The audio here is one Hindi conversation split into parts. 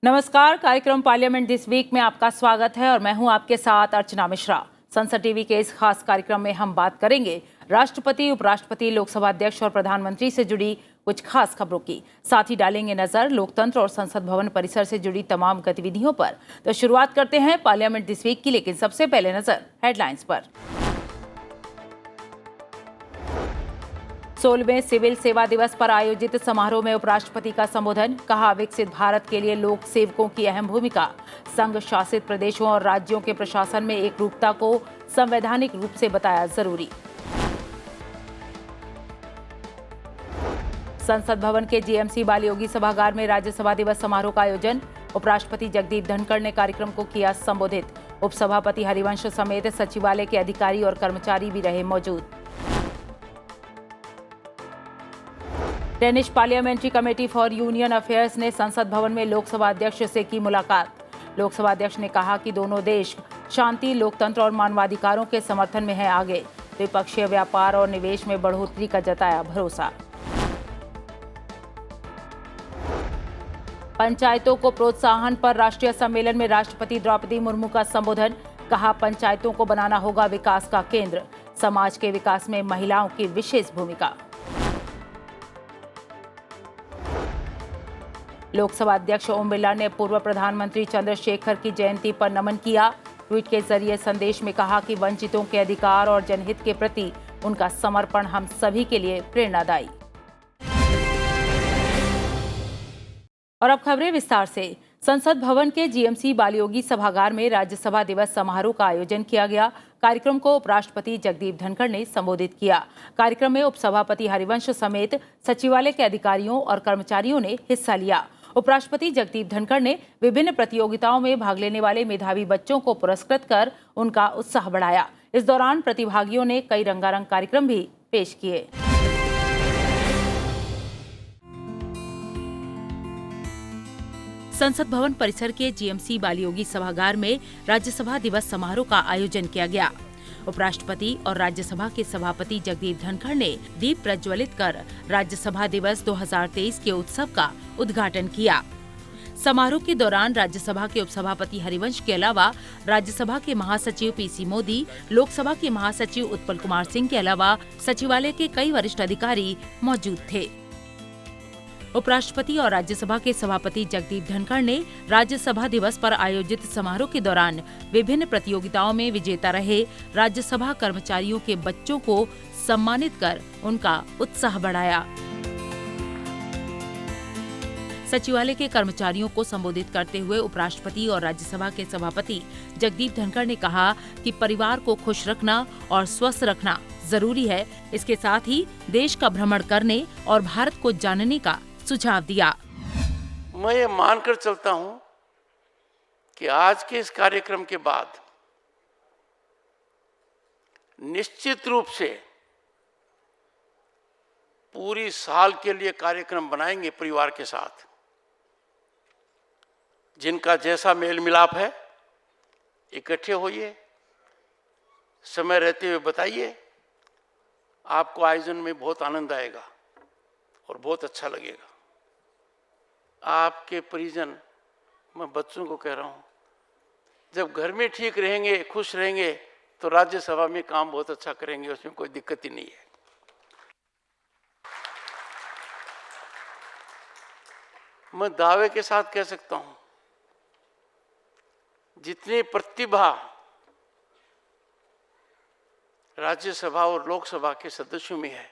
नमस्कार, कार्यक्रम पार्लियामेंट दिस वीक में आपका स्वागत है और मैं हूं आपके साथ अर्चना मिश्रा। संसद टीवी के इस खास कार्यक्रम में हम बात करेंगे राष्ट्रपति, उपराष्ट्रपति, लोकसभा अध्यक्ष और प्रधानमंत्री से जुड़ी कुछ खास खबरों की। साथ ही डालेंगे नजर लोकतंत्र और संसद भवन परिसर से जुड़ी तमाम गतिविधियों पर। तो शुरुआत करते हैं पार्लियामेंट दिस वीक की, लेकिन सबसे पहले नजर हेडलाइंस पर। 16वें सिविल सेवा दिवस पर आयोजित समारोह में उपराष्ट्रपति का संबोधन। कहा, विकसित भारत के लिए लोक सेवकों की अहम भूमिका। संघ शासित प्रदेशों और राज्यों के प्रशासन में एकरूपता को संवैधानिक रूप से बताया जरूरी। संसद भवन के जीएमसी बालयोगी सभागार में राज्यसभा दिवस समारोह का आयोजन। उपराष्ट्रपति जगदीप धनखड़ ने कार्यक्रम को किया संबोधित। उपसभापति हरिवंश समेत सचिवालय के अधिकारी और कर्मचारी भी रहे मौजूद। Danish parliamentary committee for union affairs ने संसद भवन में लोकसभा अध्यक्ष से की मुलाकात। लोकसभा अध्यक्ष ने कहा कि दोनों देश शांति, लोकतंत्र और मानवाधिकारों के समर्थन में हैं आगे। द्विपक्षीय व्यापार और निवेश में बढ़ोतरी का जताया भरोसा। पंचायतों को प्रोत्साहन पर राष्ट्रीय सम्मेलन में राष्ट्रपति द्रौपदी मुर्मू का संबोधन। कहा, पंचायतों को बनाना होगा विकास का केंद्र। समाज के विकास में महिलाओं की विशेष भूमिका। लोकसभा अध्यक्ष ओम बिरला ने पूर्व प्रधानमंत्री चंद्रशेखर की जयंती पर नमन किया। ट्वीट के जरिए संदेश में कहा कि वंचितों के अधिकार और जनहित के प्रति उनका समर्पण हम सभी के लिए प्रेरणादायी। और अब खबरें विस्तार से। संसद भवन के जीएमसी बालयोगी सभागार में राज्यसभा दिवस समारोह का आयोजन किया गया। कार्यक्रम को उपराष्ट्रपति जगदीप धनखड़ ने संबोधित किया। कार्यक्रम में उपसभापति हरिवंश समेत सचिवालय के अधिकारियों और कर्मचारियों ने हिस्सा लिया। उपराष्ट्रपति जगदीप धनखड़ ने विभिन्न प्रतियोगिताओं में भाग लेने वाले मेधावी बच्चों को पुरस्कृत कर उनका उत्साह बढ़ाया। इस दौरान प्रतिभागियों ने कई रंगारंग कार्यक्रम भी पेश किए। संसद भवन परिसर के जीएमसी बालयोगी सभागार में राज्यसभा दिवस समारोह का आयोजन किया गया। उपराष्ट्रपति और राज्यसभा के सभापति जगदीप धनखड़ ने दीप प्रज्वलित कर राज्यसभा दिवस 2023 के उत्सव का उद्घाटन किया। समारोह के दौरान राज्यसभा के उपसभापति हरिवंश के अलावा राज्यसभा के महासचिव पीसी मोदी, लोकसभा के महासचिव उत्पल कुमार सिंह के अलावा सचिवालय के कई वरिष्ठ अधिकारी मौजूद थे। उपराष्ट्रपति और राज्यसभा के सभापति जगदीप धनखड़ ने राज्यसभा दिवस पर आयोजित समारोह के दौरान विभिन्न प्रतियोगिताओं में विजेता रहे राज्यसभा कर्मचारियों के बच्चों को सम्मानित कर उनका उत्साह बढ़ाया। सचिवालय के कर्मचारियों को संबोधित करते हुए उपराष्ट्रपति और राज्यसभा के सभापति जगदीप धनखड़ ने कहा कि परिवार को खुश रखना और स्वस्थ रखना जरूरी है। इसके साथ ही देश का भ्रमण करने और भारत को जानने का सुझाव दिया। मैं ये मानकर चलता हूं कि आज के इस कार्यक्रम के बाद निश्चित रूप से पूरी साल के लिए कार्यक्रम बनाएंगे परिवार के साथ। जिनका जैसा मेल मिलाप है इकट्ठे होइए, समय रहते हुए बताइए। आपको आयोजन में बहुत आनंद आएगा और बहुत अच्छा लगेगा। आपके परिजन, मैं बच्चों को कह रहा हूं, जब घर में ठीक रहेंगे, खुश रहेंगे तो राज्यसभा में काम बहुत अच्छा करेंगे, उसमें कोई दिक्कत ही नहीं है। मैं दावे के साथ कह सकता हूं, जितनी प्रतिभा राज्यसभा और लोकसभा के सदस्यों में है,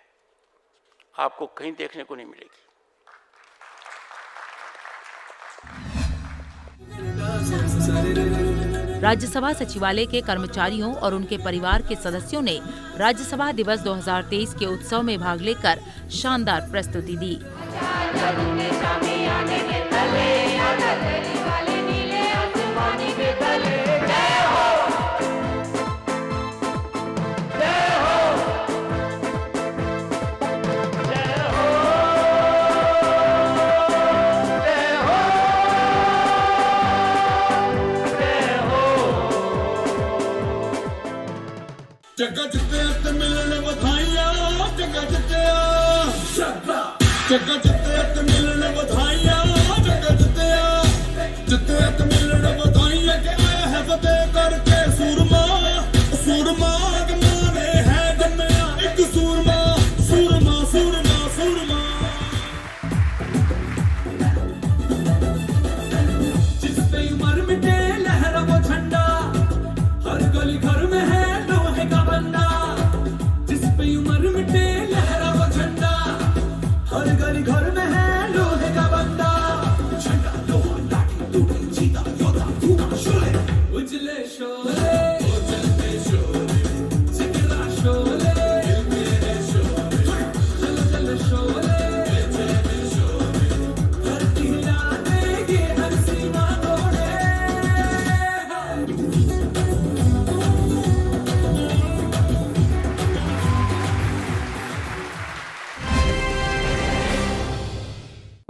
आपको कहीं देखने को नहीं मिलेगी। राज्यसभा सचिवालय के कर्मचारियों और उनके परिवार के सदस्यों ने राज्यसभा दिवस 2023 के उत्सव में भाग लेकर शानदार प्रस्तुति दी। जगा जिते ते मिलन बधाइयां, जगा जिते जगा जिते ते मिलन बधाइयां, जगा जिते जिद्दत मिलन बधाइयां के आया है फतेह करके सूरमा सूरमा माने है जन्मया एक सूरमा सूरमा सूरमा सूरमा जिस पे उम्र मिटे लहरा वो झंडा हर गली घर में है लोहे का बंदा जिस पे उम्र मिटे लहरा वो झंडा हर गली घर में है लोहे का बंदा झंडा लोहा लाठी टूटी चीता योद्धा फूका शोले उजले शोले उजले शोले जिगरा शोले मेरे शोले जल जल शोले मेरे शोले धरती हिला देगी हर सीमा तोड़े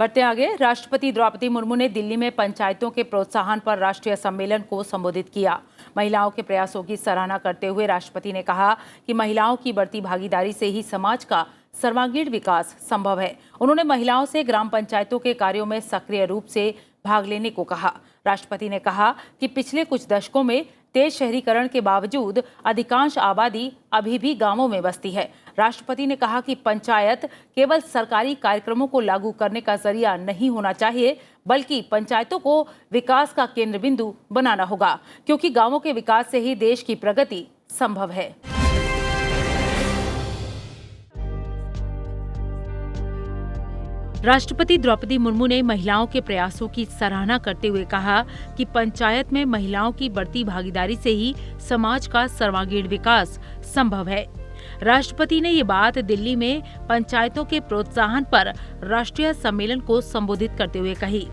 बढ़ते आगे, राष्ट्रपति द्रौपदी मुर्मू ने दिल्ली में पंचायतों के प्रोत्साहन पर राष्ट्रीय सम्मेलन को संबोधित किया। महिलाओं के प्रयासों की सराहना करते हुए राष्ट्रपति ने कहा कि महिलाओं की बढ़ती भागीदारी से ही समाज का सर्वांगीण विकास संभव है। उन्होंने महिलाओं से ग्राम पंचायतों के कार्यों में सक्रिय रूप से भाग लेने को कहा। राष्ट्रपति ने कहा कि पिछले कुछ दशकों में तेज शहरीकरण के बावजूद अधिकांश आबादी अभी भी गांवों में बसती है। राष्ट्रपति ने कहा कि पंचायत केवल सरकारी कार्यक्रमों को लागू करने का जरिया नहीं होना चाहिए, बल्कि पंचायतों को विकास का केंद्र बिंदु बनाना होगा, क्योंकि गांवों के विकास से ही देश की प्रगति संभव है। राष्ट्रपति द्रौपदी मुर्मू ने महिलाओं के प्रयासों की सराहना करते हुए कहा कि पंचायत में महिलाओं की बढ़ती भागीदारी से ही समाज का सर्वांगीण विकास संभव है। राष्ट्रपति ने ये बात दिल्ली में पंचायतों के प्रोत्साहन पर राष्ट्रीय सम्मेलन को संबोधित करते हुए कही।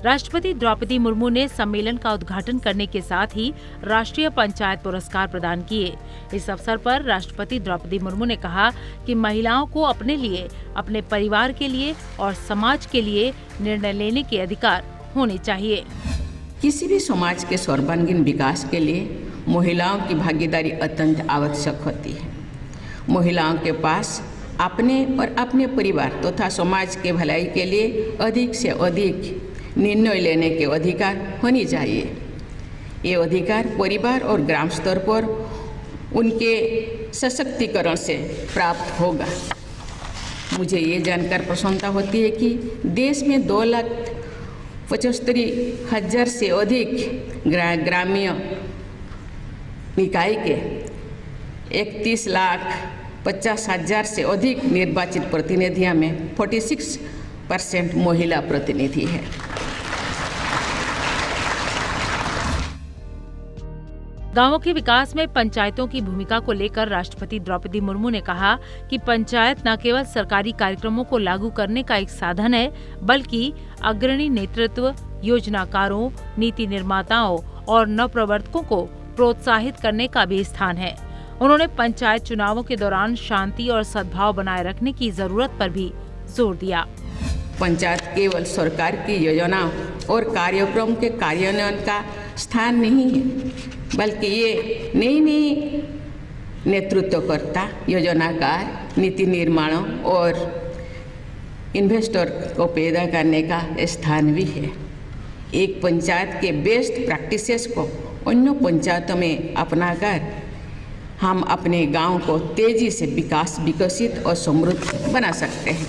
राष्ट्रपति द्रौपदी मुर्मू ने सम्मेलन का उद्घाटन करने के साथ ही राष्ट्रीय पंचायत पुरस्कार प्रदान किए। इस अवसर पर राष्ट्रपति द्रौपदी मुर्मू ने कहा कि महिलाओं को अपने लिए, अपने परिवार के लिए और समाज के लिए निर्णय लेने के अधिकार होने चाहिए। किसी भी समाज के सर्वांगीण विकास के लिए महिलाओं की भागीदारी अत्यंत आवश्यक होती है। महिलाओं के पास अपने और अपने परिवार तथा समाज के भलाई के लिए अधिक से अधिक निर्णय लेने के अधिकार होनी चाहिए। ये अधिकार परिवार और ग्राम स्तर पर उनके सशक्तिकरण से प्राप्त होगा। मुझे ये जानकर प्रसन्नता होती है कि देश में 2,75,000 से अधिक ग्रामीण निकाय के 31,50,000 से अधिक निर्वाचित प्रतिनिधियों में 46% महिला प्रतिनिधि है। गांवों के विकास में पंचायतों की भूमिका को लेकर राष्ट्रपति द्रौपदी मुर्मू ने कहा कि पंचायत न केवल सरकारी कार्यक्रमों को लागू करने का एक साधन है, बल्कि अग्रणी नेतृत्व, योजनाकारों, नीति निर्माताओं और नवप्रवर्तकों को प्रोत्साहित करने का भी स्थान है। उन्होंने पंचायत चुनावों के दौरान शांति और सद्भाव बनाए रखने की जरूरत पर भी जोर दिया। पंचायत केवल सरकार की योजनाओं और कार्यक्रम के कार्यान्वयन का स्थान नहीं है, बल्कि ये नई नई नेतृत्वकर्ता, योजनाकार, नीति निर्माण और इन्वेस्टर को पैदा करने का स्थान भी है। एक पंचायत के बेस्ट प्रैक्टिसेस को अन्य पंचायतों में अपनाकर हम अपने गांव को तेजी से विकसित और समृद्ध बना सकते हैं।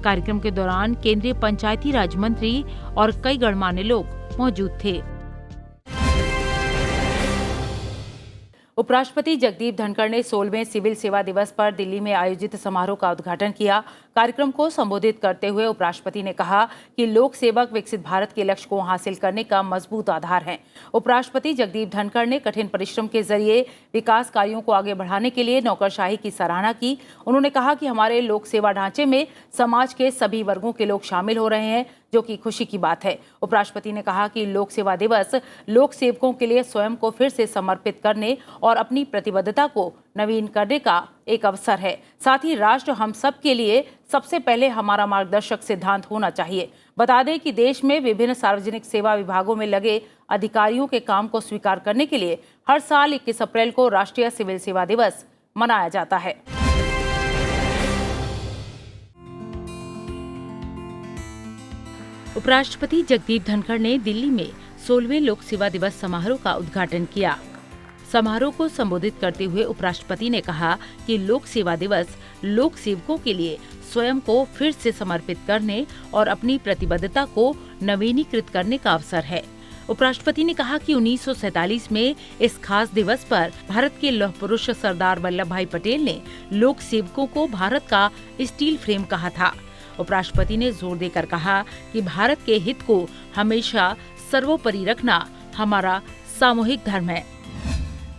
कार्यक्रम के दौरान केंद्रीय पंचायती राज मंत्री और कई गणमान्य लोग मौजूद थे। उपराष्ट्रपति जगदीप धनखड़ ने 16वें सिविल सेवा दिवस पर दिल्ली में आयोजित समारोह का उद्घाटन किया। कार्यक्रम को संबोधित करते हुए उपराष्ट्रपति ने कहा कि लोक सेवक विकसित भारत के लक्ष्य को हासिल करने का मजबूत आधार हैं। उपराष्ट्रपति जगदीप धनखड़ ने कठिन परिश्रम के जरिए विकास कार्यों को आगे बढ़ाने के लिए नौकरशाही की सराहना की। उन्होंने कहा कि हमारे लोक सेवा ढांचे में समाज के सभी वर्गों के लोग शामिल हो रहे हैं, जो कि खुशी की बात है। उपराष्ट्रपति ने कहा कि लोक सेवा दिवस लोक सेवकों के लिए स्वयं को फिर से समर्पित करने और अपनी प्रतिबद्धता को नवीन करने का एक अवसर है। साथ ही राष्ट्र हम सब के लिए सबसे पहले हमारा मार्गदर्शक सिद्धांत होना चाहिए। बता दें कि देश में विभिन्न सार्वजनिक सेवा विभागों में लगे अधिकारियों के काम को स्वीकार करने के लिए हर साल 21 अप्रैल को राष्ट्रीय सिविल सेवा दिवस मनाया जाता है। उपराष्ट्रपति जगदीप धनखड़ ने दिल्ली में 16वें लोक सेवा दिवस समारोह का उद्घाटन किया। समारोह को संबोधित करते हुए उपराष्ट्रपति ने कहा कि लोक सेवा दिवस लोक सेवकों के लिए स्वयं को फिर से समर्पित करने और अपनी प्रतिबद्धता को नवीनीकृत करने का अवसर है। उपराष्ट्रपति ने कहा कि 1947 में इस खास दिवस पर भारत के लौह पुरुष सरदार वल्लभ भाई पटेल ने लोक सेवकों को भारत का स्टील फ्रेम कहा था। उपराष्ट्रपति ने जोर देकर कहा कि भारत के हित को हमेशा सर्वोपरि रखना हमारा सामूहिक धर्म है।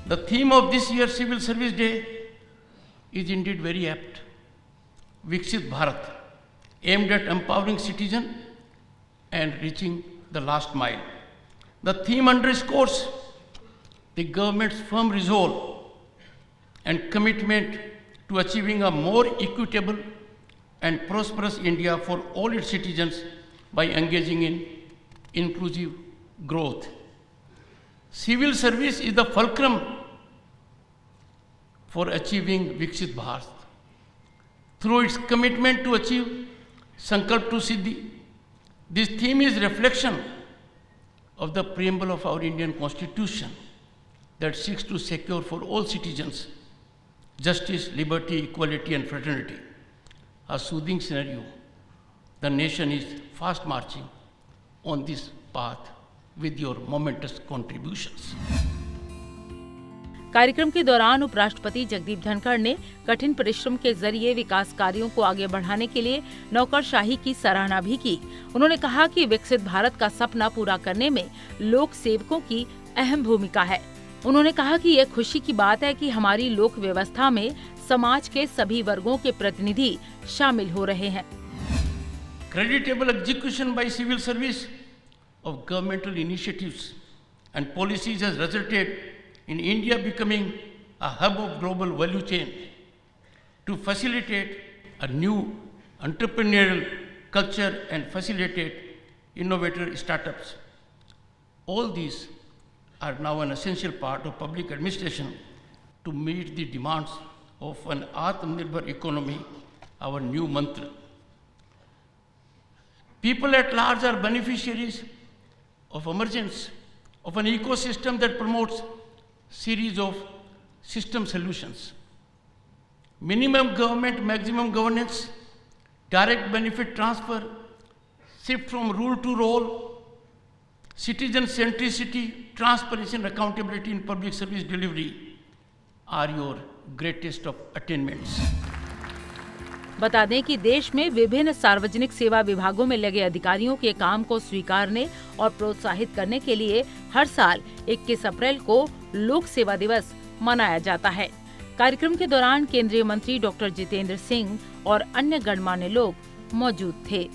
The theme of this year's Civil Service Day is indeed very apt. Viksit Bharat, aimed at empowering citizens and reaching the last mile. The theme underscores the government's firm resolve and commitment to achieving a more equitable and prosperous India for all its citizens by engaging in inclusive growth. Civil service is the fulcrum for achieving Viksit Bharat. Through its commitment to achieve Sankalp to Siddhi, this theme is reflection of the preamble of our Indian Constitution that seeks to secure for all citizens justice, liberty, equality and fraternity. A soothing scenario. The nation is fast marching on this path with your momentous contributions. कार्यक्रम के दौरान उपराष्ट्रपति जगदीप धनखड़ ने कठिन परिश्रम के जरिए विकास कार्यों को आगे बढ़ाने के लिए नौकरशाही की सराहना भी की। उन्होंने कहा कि विकसित भारत का सपना पूरा करने में लोक सेवकों की अहम भूमिका है। उन्होंने कहा कि यह खुशी की बात है कि हमारी लोक व्यवस्था में समाज के सभी वर्गों के प्रतिनिधि शामिल हो रहे हैं। Creditable execution by civil service of governmental initiatives and policies has resulted in India becoming a hub of global value chain to facilitate a new entrepreneurial culture and facilitate innovator startups. All these are now an essential part of public administration to meet the demands of an Atmanirbhar economy, our new mantra. People at large are beneficiaries of emergence of an ecosystem that promotes series of system solutions. Minimum government, maximum governance, direct benefit transfer, shift from rule to role, citizen centricity, transparency and accountability in public service delivery are your greatest of attainments. बता दें कि देश में विभिन्न सार्वजनिक सेवा विभागों में लगे अधिकारियों के काम को स्वीकारने और प्रोत्साहित करने के लिए हर साल 21 अप्रैल को लोक सेवा दिवस मनाया जाता है। कार्यक्रम के दौरान केंद्रीय मंत्री डॉक्टर जितेंद्र सिंह और अन्य गणमान्य लोग मौजूद थे।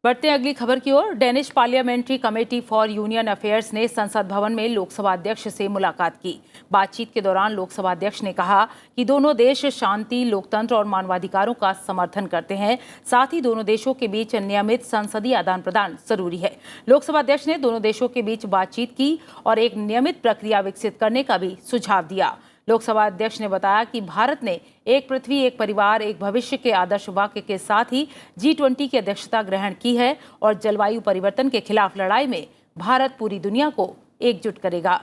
बढ़ते हैं अगली खबर की ओर। Danish parliamentary committee for union affairs ने संसद भवन में लोकसभा अध्यक्ष से मुलाकात की। बातचीत के दौरान लोकसभा अध्यक्ष ने कहा कि दोनों देश शांति, लोकतंत्र और मानवाधिकारों का समर्थन करते हैं। साथ ही दोनों देशों के बीच नियमित संसदीय आदान प्रदान जरूरी है। लोकसभा अध्यक्ष ने दोनों देशों के बीच बातचीत की और एक नियमित प्रक्रिया विकसित करने का भी सुझाव दिया। लोकसभा अध्यक्ष ने बताया कि भारत ने एक पृथ्वी, एक परिवार, एक भविष्य के आदर्श वाक्य के साथ ही G20 की अध्यक्षता ग्रहण की है और जलवायु परिवर्तन के खिलाफ लड़ाई में भारत पूरी दुनिया को एकजुट करेगा।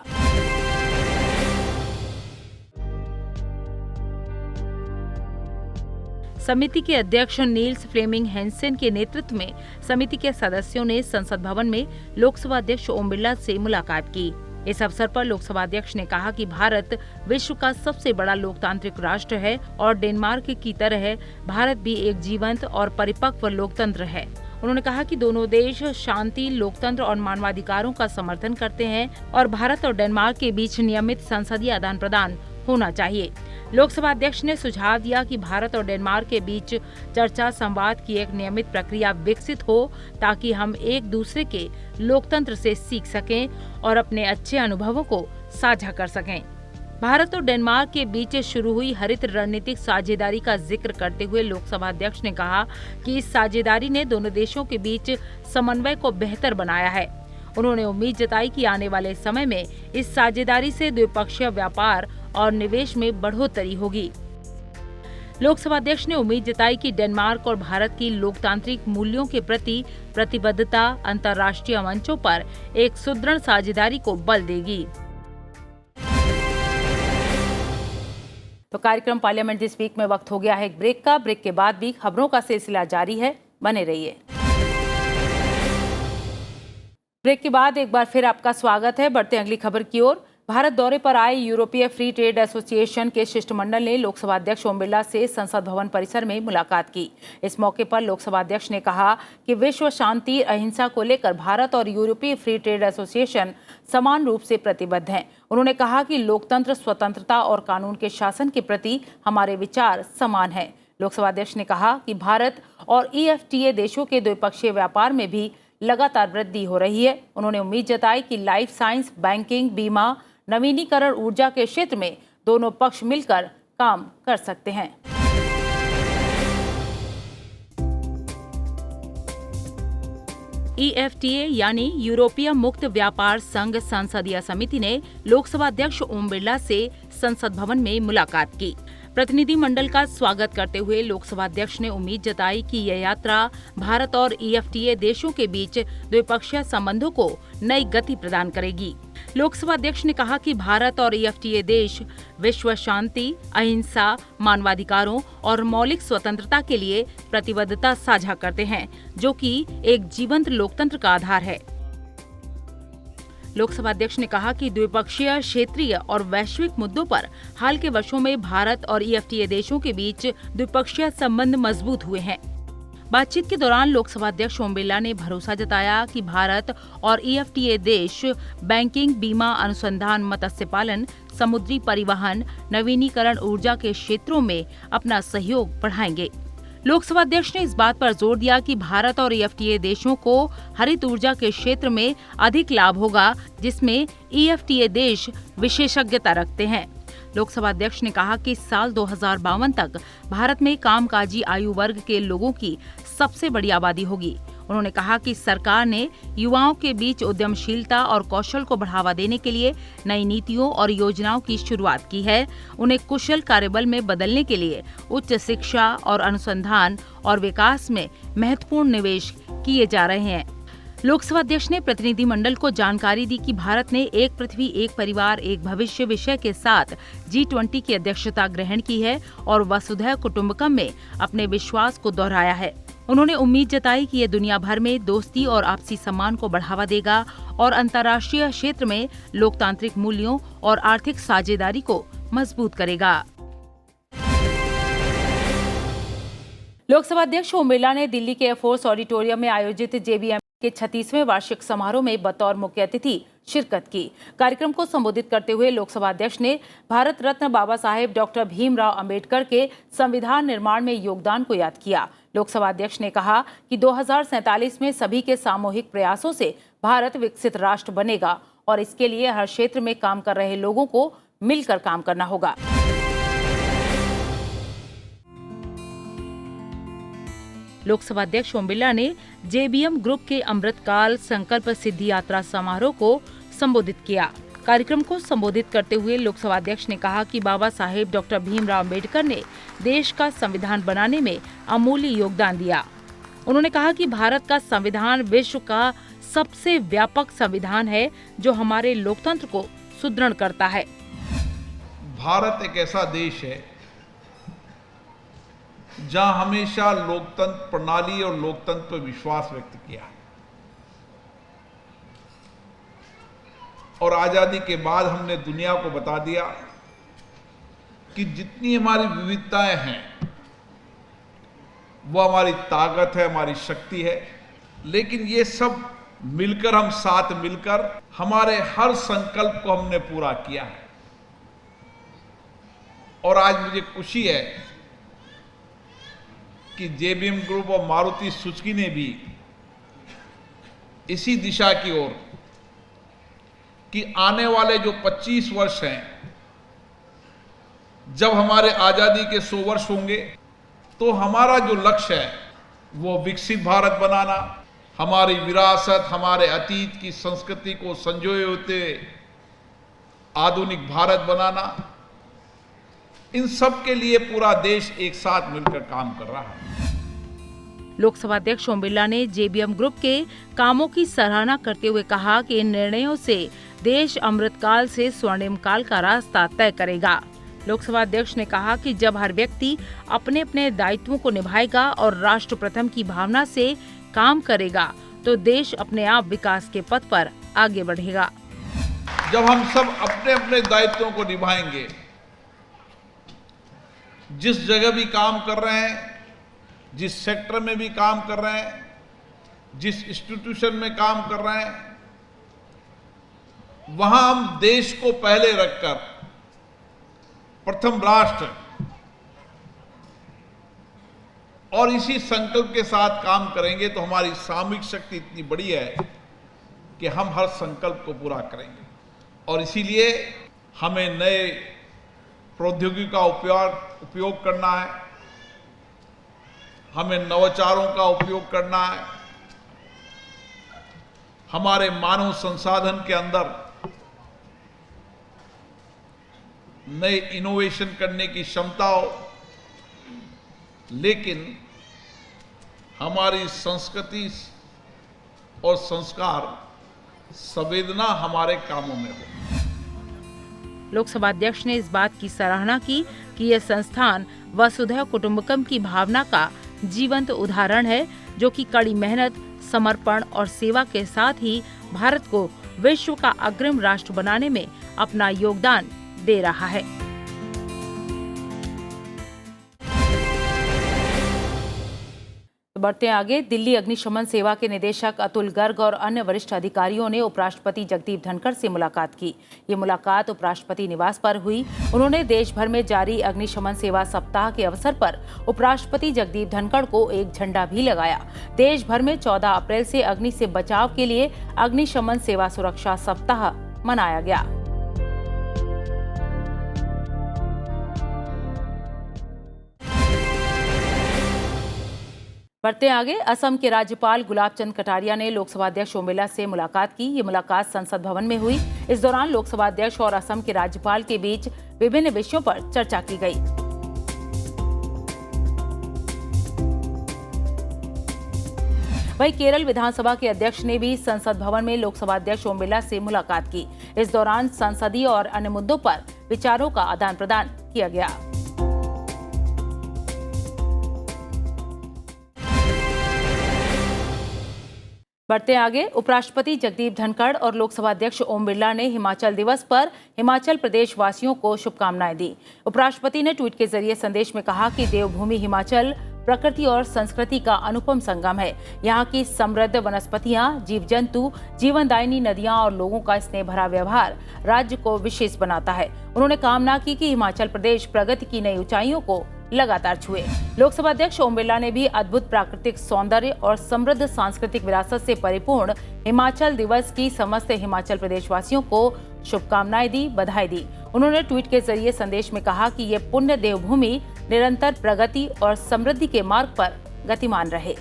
समिति के अध्यक्ष नील्स फ्लेमिंग हैंसेन के नेतृत्व में समिति के सदस्यों ने संसद भवन में लोकसभा अध्यक्ष ओम बिरला से मुलाकात की। इस अवसर पर लोकसभा अध्यक्ष ने कहा कि भारत विश्व का सबसे बड़ा लोकतांत्रिक राष्ट्र है और डेनमार्क की तरह भारत भी एक जीवंत और परिपक्व लोकतंत्र है। उन्होंने कहा कि दोनों देश शांति, लोकतंत्र और मानवाधिकारों का समर्थन करते हैं और भारत और डेनमार्क के बीच नियमित संसदीय आदान प्रदान होना चाहिए। लोकसभा अध्यक्ष ने सुझाव दिया कि भारत और डेनमार्क के बीच चर्चा संवाद की एक नियमित प्रक्रिया विकसित हो ताकि हम एक दूसरे के लोकतंत्र से सीख सकें और अपने अच्छे अनुभवों को साझा कर सकें। भारत और डेनमार्क के बीच शुरू हुई हरित रणनीतिक साझेदारी का जिक्र करते हुए लोकसभा अध्यक्ष ने कहा कि इस साझेदारी ने दोनों देशों के बीच समन्वय को बेहतर बनाया है। उन्होंने उम्मीद जताई कि आने वाले समय में इस साझेदारी से द्विपक्षीय व्यापार और निवेश में बढ़ोतरी होगी। लोकसभा अध्यक्ष ने उम्मीद जताई कि डेनमार्क और भारत की लोकतांत्रिक मूल्यों के प्रति प्रतिबद्धता अंतर्राष्ट्रीय मंचों पर एक सुदृढ़ साझेदारी को बल देगी। तो कार्यक्रम पार्लियामेंट दिस वीक में वक्त हो गया है एक ब्रेक का। ब्रेक के बाद भी खबरों का सिलसिला जारी है, बने रहिए। ब्रेक के बाद एक बार फिर आपका स्वागत है। बढ़ते हैं अगली खबर की ओर। भारत दौरे पर आए यूरोपीय फ्री ट्रेड एसोसिएशन के शिष्टमंडल ने लोकसभा अध्यक्ष ओम बिरला से संसद भवन परिसर में मुलाकात की। इस मौके पर लोकसभा अध्यक्ष ने कहा कि विश्व शांति अहिंसा को लेकर भारत और यूरोपीय फ्री ट्रेड एसोसिएशन समान रूप से प्रतिबद्ध हैं। उन्होंने कहा कि लोकतंत्र, स्वतंत्रता और कानून के शासन के प्रति हमारे विचार समान हैं। लोकसभा अध्यक्ष ने कहा कि भारत और EFTA देशों के द्विपक्षीय व्यापार में भी लगातार वृद्धि हो रही है। उन्होंने उम्मीद जताई कि लाइफ साइंस, बैंकिंग, बीमा, नवीनीकरण ऊर्जा के क्षेत्र में दोनों पक्ष मिलकर काम कर सकते हैं। EFTA यानी यूरोपीय मुक्त व्यापार संघ संसदीय समिति ने लोकसभा अध्यक्ष ओम बिरला से संसद भवन में मुलाकात की। प्रतिनिधिमंडल का स्वागत करते हुए लोकसभा अध्यक्ष ने उम्मीद जताई कि यह यात्रा भारत और EFTA देशों के बीच द्विपक्षीय संबंधों को नई गति प्रदान करेगी। लोकसभा अध्यक्ष ने कहा कि भारत और EFTA देश विश्व शांति, अहिंसा, मानवाधिकारों और मौलिक स्वतंत्रता के लिए प्रतिबद्धता साझा करते हैं, जो कि एक जीवंत लोकतंत्र का आधार है। लोकसभा अध्यक्ष ने कहा कि द्विपक्षीय, क्षेत्रीय और वैश्विक मुद्दों पर हाल के वर्षों में भारत और EFTA देशों के बीच द्विपक्षीय संबंध मजबूत हुए हैं। बातचीत के दौरान लोकसभा अध्यक्ष ओम बिरला ने भरोसा जताया कि भारत और EFTA देश बैंकिंग, बीमा, अनुसंधान, मत्स्य पालन, समुद्री परिवहन, नवीनीकरण ऊर्जा के क्षेत्रों में अपना सहयोग बढ़ाएंगे। लोकसभा अध्यक्ष ने इस बात पर जोर दिया कि भारत और EFTA देशों को हरित ऊर्जा के क्षेत्र में अधिक लाभ होगा, जिसमें EFTA देश विशेषज्ञता रखते हैं। लोकसभा अध्यक्ष ने कहा कि साल 2052 तक भारत में कामकाजी आयु वर्ग के लोगों की सबसे बड़ी आबादी होगी। उन्होंने कहा कि सरकार ने युवाओं के बीच उद्यमशीलता और कौशल को बढ़ावा देने के लिए नई नीतियों और योजनाओं की शुरुआत की है। उन्हें कुशल कार्यबल में बदलने के लिए उच्च शिक्षा और अनुसंधान और विकास में महत्वपूर्ण निवेश किए जा रहे हैं। लोकसभा अध्यक्ष ने प्रतिनिधिमंडल को जानकारी दी कि भारत ने एक पृथ्वी, एक परिवार, एक भविष्य विषय के साथ G20 की अध्यक्षता ग्रहण की है और वसुधैव कुटुंबकम में अपने विश्वास को दोहराया है। उन्होंने उम्मीद जताई कि ये दुनिया भर में दोस्ती और आपसी सम्मान को बढ़ावा देगा और अंतर्राष्ट्रीय क्षेत्र में लोकतांत्रिक मूल्यों और आर्थिक साझेदारी को मजबूत करेगा। लोकसभा अध्यक्ष ओम बिरला ने दिल्ली के एयरफोर्स ऑडिटोरियम में आयोजित JBM के 36वें वार्षिक समारोह में बतौर मुख्य अतिथि शिरकत की। कार्यक्रम को संबोधित करते हुए लोकसभा अध्यक्ष ने भारत रत्न बाबा साहेब डॉक्टर भीमराव अंबेडकर के संविधान निर्माण में योगदान को याद किया। लोकसभा अध्यक्ष ने कहा कि 2047 में सभी के सामूहिक प्रयासों से भारत विकसित राष्ट्र बनेगा और इसके लिए हर क्षेत्र में काम कर रहे लोगों को मिलकर काम करना होगा। लोकसभा अध्यक्ष ओम बिरला ने JBM ग्रुप के अमृतकाल संकल्प सिद्धि यात्रा समारोह को संबोधित किया। कार्यक्रम को संबोधित करते हुए लोकसभा अध्यक्ष ने कहा कि बाबा साहेब डॉक्टर भीमराव अंबेडकर ने देश का संविधान बनाने में अमूल्य योगदान दिया। उन्होंने कहा कि भारत का संविधान विश्व का सबसे व्यापक संविधान है जो हमारे लोकतंत्र को सुदृढ़ करता है। भारत एक ऐसा देश है जहां हमेशा लोकतंत्र प्रणाली और लोकतंत्र पर विश्वास व्यक्त किया और आजादी के बाद हमने दुनिया को बता दिया कि जितनी हमारी विविधताएं हैं वो हमारी ताकत है, हमारी शक्ति है। लेकिन ये सब मिलकर, हम साथ मिलकर हमारे हर संकल्प को हमने पूरा किया है। और आज मुझे खुशी है कि JBM ग्रुप और मारुति सुजुकी ने भी इसी दिशा की ओर कि आने वाले जो 25 वर्ष हैं, जब हमारे आजादी के 100 वर्ष होंगे, तो हमारा जो लक्ष्य है वो विकसित भारत बनाना, हमारी विरासत, हमारे अतीत की संस्कृति को संजोए होते आधुनिक भारत बनाना इन सब के लिए पूरा देश एक साथ मिलकर काम कर रहा है। लोकसभा अध्यक्ष ओम बिरला ने जेबीएम ग्रुप के कामों की सराहना करते हुए कहा कि इन निर्णयों से देश अमृतकाल से स्वर्णिम काल का रास्ता तय करेगा। लोकसभा अध्यक्ष ने कहा कि जब हर व्यक्ति अपने अपने दायित्वों को निभाएगा और राष्ट्र प्रथम की भावना से काम करेगा तो देश अपने आप विकास के पथ पर आगे बढ़ेगा। जब हम सब अपने अपने दायित्वों को निभाएंगे, जिस जगह भी काम कर रहे हैं, जिस सेक्टर में भी काम कर रहे हैं, जिस इंस्टीट्यूशन में काम कर रहे हैं, वहां हम देश को पहले रखकर प्रथम राष्ट्र और इसी संकल्प के साथ काम करेंगे तो हमारी सामूहिक शक्ति इतनी बड़ी है कि हम हर संकल्प को पूरा करेंगे। और इसीलिए हमें नए प्रौद्योगिकी का उपयोग करना है, हमें नवाचारों का उपयोग करना है, हमारे मानव संसाधन के अंदर नए इनोवेशन करने की क्षमता हो, लेकिन हमारी संस्कृति और संस्कार संवेदना हमारे कामों में हो। लोकसभा अध्यक्ष ने इस बात की सराहना की कि यह संस्थान वसुधैव कुटुंबकम की भावना का जीवंत उदाहरण है, जो कि कड़ी मेहनत, समर्पण और सेवा के साथ ही भारत को विश्व का अग्रिम राष्ट्र बनाने में अपना योगदान दे रहा है। बढ़ते आगे, दिल्ली अग्निशमन सेवा के निदेशक अतुल गर्ग और अन्य वरिष्ठ अधिकारियों ने उपराष्ट्रपति जगदीप धनखड़ से मुलाकात की। ये मुलाकात उपराष्ट्रपति निवास पर हुई। उन्होंने देश भर में जारी अग्निशमन सेवा सप्ताह के अवसर पर उपराष्ट्रपति जगदीप धनखड़ को एक झंडा भी लगाया। देश भर में 14 अप्रैल से अग्नि से बचाव के लिए अग्निशमन सेवा सुरक्षा सप्ताह मनाया गया। बढ़ते आगे, असम के राज्यपाल गुलाब चंद कटारिया ने लोकसभा अध्यक्ष ओम बिरला से मुलाकात की। ये मुलाकात संसद भवन में हुई। इस दौरान लोकसभा अध्यक्ष और असम के राज्यपाल के बीच विभिन्न विषयों पर चर्चा की गई। वहीं केरल विधानसभा के अध्यक्ष ने भी संसद भवन में लोकसभा अध्यक्ष ओम बिरला से मुलाकात की। इस दौरान संसदीय और अन्य मुद्दों पर विचारों का आदान प्रदान किया गया। बढ़ते आगे, उपराष्ट्रपति जगदीप धनखड़ और लोकसभा अध्यक्ष ओम बिरला ने हिमाचल दिवस पर हिमाचल प्रदेश वासियों को शुभकामनाएं दी। उपराष्ट्रपति ने ट्वीट के जरिए संदेश में कहा कि देवभूमि हिमाचल प्रकृति और संस्कृति का अनुपम संगम है। यहाँ की समृद्ध वनस्पतियां, जीव जंतु, जीवनदायिनी नदियां और लोगों का स्नेह भरा व्यवहार राज्य को विशेष बनाता है। उन्होंने कामना की कि हिमाचल प्रदेश प्रगति की नई ऊंचाइयों को लगातार छुए। लोकसभा अध्यक्ष ओम बिरला ने भी अद्भुत प्राकृतिक सौंदर्य और समृद्ध सांस्कृतिक विरासत से परिपूर्ण हिमाचल दिवस की समस्त हिमाचल प्रदेश वासियों को शुभकामनाएं दी, बधाई दी। उन्होंने ट्वीट के जरिए संदेश में कहा कि ये पुण्य देवभूमि निरंतर प्रगति और समृद्धि के मार्ग पर गतिमान रहे।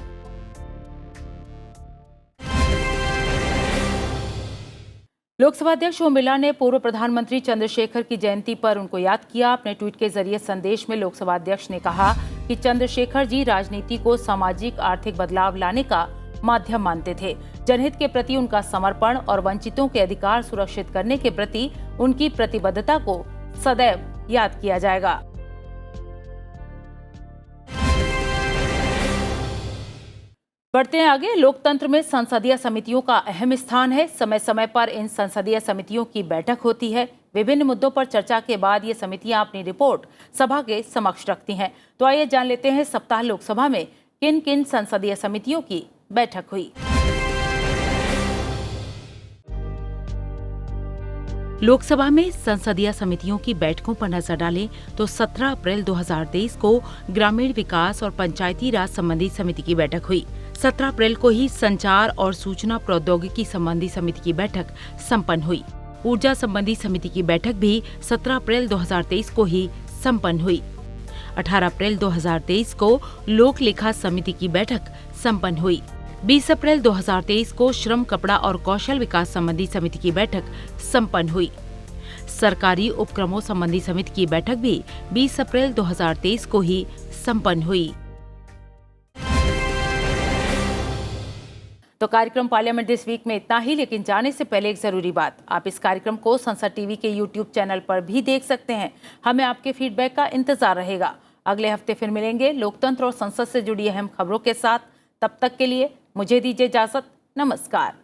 लोकसभा अध्यक्ष ओम बिरला ने पूर्व प्रधानमंत्री चंद्रशेखर की जयंती पर उनको याद किया। अपने ट्वीट के जरिए संदेश में लोकसभा अध्यक्ष ने कहा कि चंद्रशेखर जी राजनीति को सामाजिक आर्थिक बदलाव लाने का माध्यम मानते थे। जनहित के प्रति उनका समर्पण और वंचितों के अधिकार सुरक्षित करने के प्रति उनकी प्रतिबद्धता को सदैव याद किया जाएगा। बढ़ते हैं आगे, लोकतंत्र में संसदीय समितियों का अहम स्थान है। समय समय पर इन संसदीय समितियों की बैठक होती है। विभिन्न मुद्दों पर चर्चा के बाद ये समितियां अपनी रिपोर्ट सभा के समक्ष रखती हैं। तो आइए जान लेते हैं सप्ताह लोकसभा में किन किन संसदीय समितियों की बैठक हुई। लोकसभा में संसदीय समितियों की बैठकों पर नजर डालें तो 17 अप्रैल 2023 को ग्रामीण विकास और पंचायती राज संबंधी समिति की बैठक हुई। 17 अप्रैल को ही संचार और सूचना प्रौद्योगिकी संबंधी समिति की बैठक संपन्न हुई। ऊर्जा संबंधी समिति की बैठक भी 17 अप्रैल 2023 को ही संपन्न हुई। 18 अप्रैल 2023 को लोक लेखा समिति की बैठक संपन्न हुई। 20 अप्रैल 2023 को श्रम, कपड़ा और कौशल विकास संबंधी समिति की बैठक संपन्न हुई। सरकारी उपक्रमों संबंधी समिति की बैठक भी 20 अप्रैल 2023 को ही संपन्न हुई। तो कार्यक्रम पार्लियामेंट दिस वीक में इतना ही, लेकिन जाने से पहले एक जरूरी बात, आप इस कार्यक्रम को संसद टीवी के YouTube चैनल पर भी देख सकते हैं। हमें आपके फीडबैक का इंतजार रहेगा। अगले हफ्ते फिर मिलेंगे लोकतंत्र और संसद से जुड़ी अहम खबरों के साथ। तब तक के लिए मुझे दीजिए इजाजत। नमस्कार।